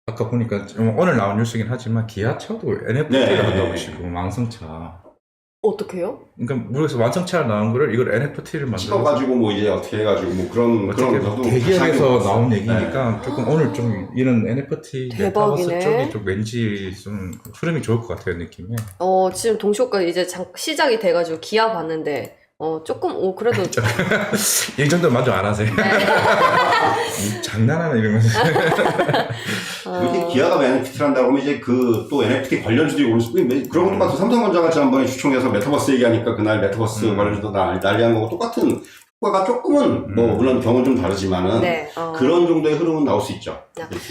아까 보니까 오늘 나온 뉴스긴 하지만 기아차도 NFT를 한다고 하시고 완성차. 어떻게요? 그러니까 모르겠어. 완성차가 나온 거를 이걸 NFT를 만들어서 찍어가지고 뭐 이제 어떻게 해가지고 뭐 그런 것도 대기업에서 나온 얘기니까 네. 조금 오늘 좀 이런 NFT 메타버스 대박이네. 쪽이 좀 왠지 좀 흐름이 좋을 것 같아요, 느낌이. 지금 동시오가 이제 시작이 돼가지고 기아 봤는데 조금 그래도 이 정도 만족 안 하세요? 장난하나 이러면서. 이렇게 기아가 NFT를 한다고 하면 이제 또 NFT 관련주들이 오를 수도 있는데 그런 것도 같아요. 삼성전자가 지난번에 주총에서 메타버스 얘기하니까 그날 메타버스 관련주도 난리한 거고 똑같은 효과가 조금은 뭐 물론 경우는 좀 다르지만은 네. 그런 정도의 흐름은 나올 수 있죠.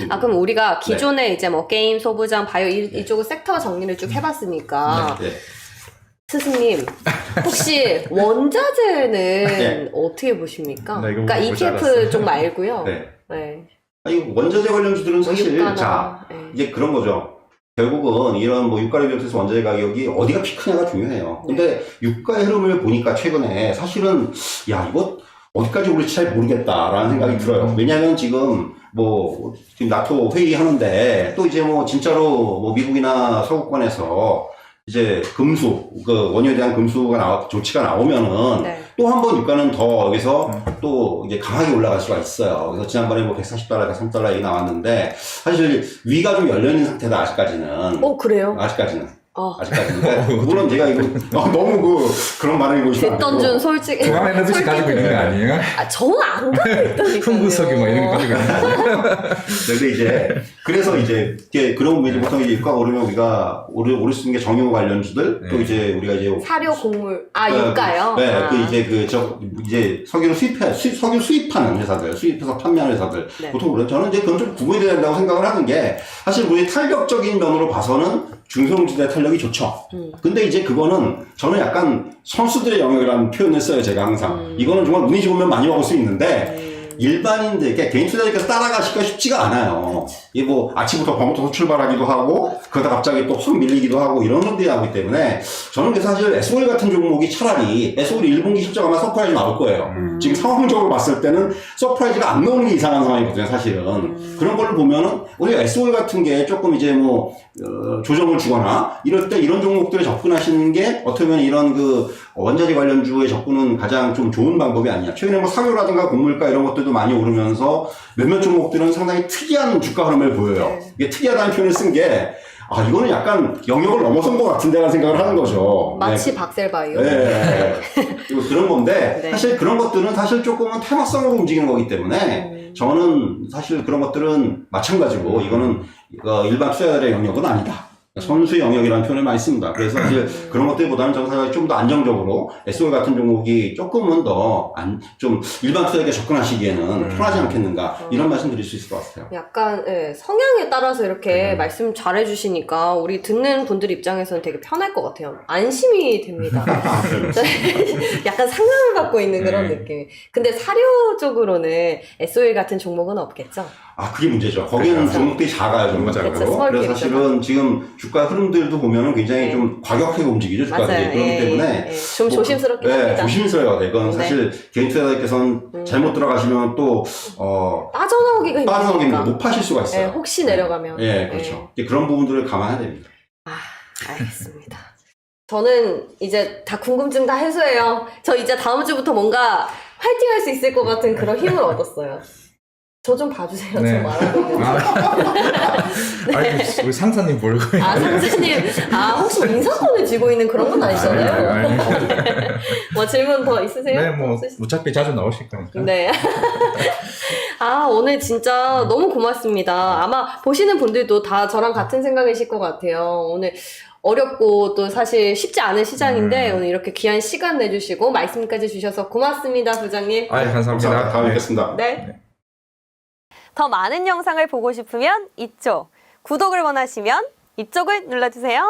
아, 그럼 우리가 기존에 이제 뭐 게임, 소부장, 바이오 이쪽을 섹터 정리를 쭉 해봤으니까 네. 스승님 혹시 원자재는 네. 어떻게 보십니까? 나 이거 그러니까 못 ETF 알았어. 쪽 말고요. 네. 네. 아니 원자재 관련주들은 뭐 사실 유가나, 자 네. 이제 그런 거죠. 결국은 이런 뭐 유가를 비롯해서 원자재 가격이 어디가 피크냐가 중요해요. 근데 유가의 흐름을 보니까 최근에 사실은 야 이거 어디까지 올릴지 잘 모르겠다라는 생각이 들어요. 왜냐하면 지금 뭐 지금 나토 회의하는데 또 이제 뭐 진짜로 뭐 미국이나 서구권에서 이제 금수 그 원유에 대한 금수가 조치가 나오면은 네. 또 한 번 유가는 더 여기서 또 이제 강하게 올라갈 수가 있어요. 그래서 지난번에 뭐 140달러, 103달러 얘기 나왔는데 사실 위가 좀 열려있는 상태다 아직까지는. 그래요? 아직까지는. 어. 아직까지는. 물론 제가 이거 너무 그런 말을 이거 뒷던준 솔직히. 중앙 에너지 가지고 있는 거 아니에요? 아, 저는 안 갖고 있다니까요. 흥부석유 뭐 이런 거 가지고 있는 거. 근데 이제 그래서 이제 그런 부분이 보통 이제 유가가 오르면 우리가 오를 수 있는 게 정유 관련주들 또 네. 이제 우리가 이제 사료, 곡물, 유가요? 네, 아. 이제 석유를 석유 수입하는 회사들, 수입해서 판매하는 회사들. 네. 보통 저는 이제 그건 좀 구분이 돼야 된다고 생각을 하는 게, 사실 우리 탄력적인 면으로 봐서는 중소형주들의 탄력이 좋죠. 근데 이제 그거는 저는 약간 선수들의 영역이라는 표현을 써요, 제가 항상. 이거는 정말 운이 좋으면 많이 먹을 수 있는데, 일반인들, 그러니까 개인 투자자께서 따라가기가 쉽지가 않아요. 이게 뭐 아침부터 밤부터 출발하기도 하고, 그러다 갑자기 또 확 밀리기도 하고, 이런 것들이 하기 때문에, 저는 그래서 사실 SOL 같은 종목이 차라리 SOL 1분기 실적 아마 서프라이즈 나올 거예요. 지금 상황적으로 봤을 때는 서프라이즈가 안 나오는 게 이상한 상황이거든요, 사실은. 그런 걸 보면은, 우리가 SOL 같은 게 조금 이제 뭐, 조정을 주거나, 이럴 때 이런 종목들에 접근하시는 게, 어떻게 보면 이런 그, 원자재 관련주에 접근은 가장 좀 좋은 방법이 아니냐. 최근에 뭐 사료라든가 곡물가 이런 것들도 많이 오르면서 몇몇 종목들은 상당히 특이한 주가 흐름을 보여요. 네. 이게 특이하다는 표현을 쓴 게, 이거는 약간 영역을 넘어선 것 같은데라는 생각을 하는 거죠. 마치 네. 박셀바이오. 네. 그리고 그런 건데, 네. 사실 그런 것들은 사실 조금은 테마성으로 움직이는 거기 때문에, 저는 사실 그런 것들은 마찬가지고, 이거는 일반 투자자들의 영역은 아니다. 선수의 영역이라는 표현을 많이 씁니다. 그래서 사실 그런 것들보다는 저는 사실 좀 더 안정적으로 SOL 같은 종목이 조금은 더 좀 일반 투자자에게 접근하시기에는 편하지 않겠는가 이런 말씀 드릴 수 있을 것 같아요. 약간 성향에 따라서 이렇게 말씀 잘해주시니까 우리 듣는 분들 입장에서는 되게 편할 것 같아요. 안심이 됩니다. 약간 상담을 받고 있는 그런 느낌. 근데 사료 쪽으로는 SOL 같은 종목은 없겠죠? 그게 문제죠. 거기는 그렇죠. 종목들이 작아요, 종목적으로. 그렇죠. 그래서 사실은 지금 주가 흐름들도 보면은 굉장히 네. 좀 과격하게 움직이죠, 주가들이. 맞아요. 그렇기 때문에. 좀 조심스럽긴 합니다. 조심스러워야 돼. 이건 사실 개인 투자자께서는 잘못 들어가시면 또, 빠져나오기가 빠져나오기 힘드니까. 못 파실 수가 있어요. 혹시 내려가면. 예, 그렇죠. 그런 부분들을 감안해야 됩니다. 알겠습니다. 저는 이제 다 궁금증 다 해소해요. 저 이제 다음 주부터 뭔가 화이팅 할 수 있을 것 같은 그런 힘을 얻었어요. 저 좀 봐주세요. 네. 저 말하거든요. 아니, 우리 상사님 모르고. 상사님. 혹시 뭐 인사권을 쥐고 있는 그런 건 아니잖아요. 아니. 뭐 질문 더 있으세요? 네, 뭐, 없으시- 어차피 자주 나오실 거니까. 네. 오늘 진짜 너무 고맙습니다. 아마 보시는 분들도 다 저랑 같은 생각이실 것 같아요. 오늘 어렵고 또 사실 쉽지 않은 시장인데 오늘 이렇게 귀한 시간 내주시고 말씀까지 주셔서 고맙습니다, 부장님. 감사합니다. 다음에 뵙겠습니다. 네. 더 많은 영상을 보고 싶으면 이쪽, 구독을 원하시면 이쪽을 눌러주세요.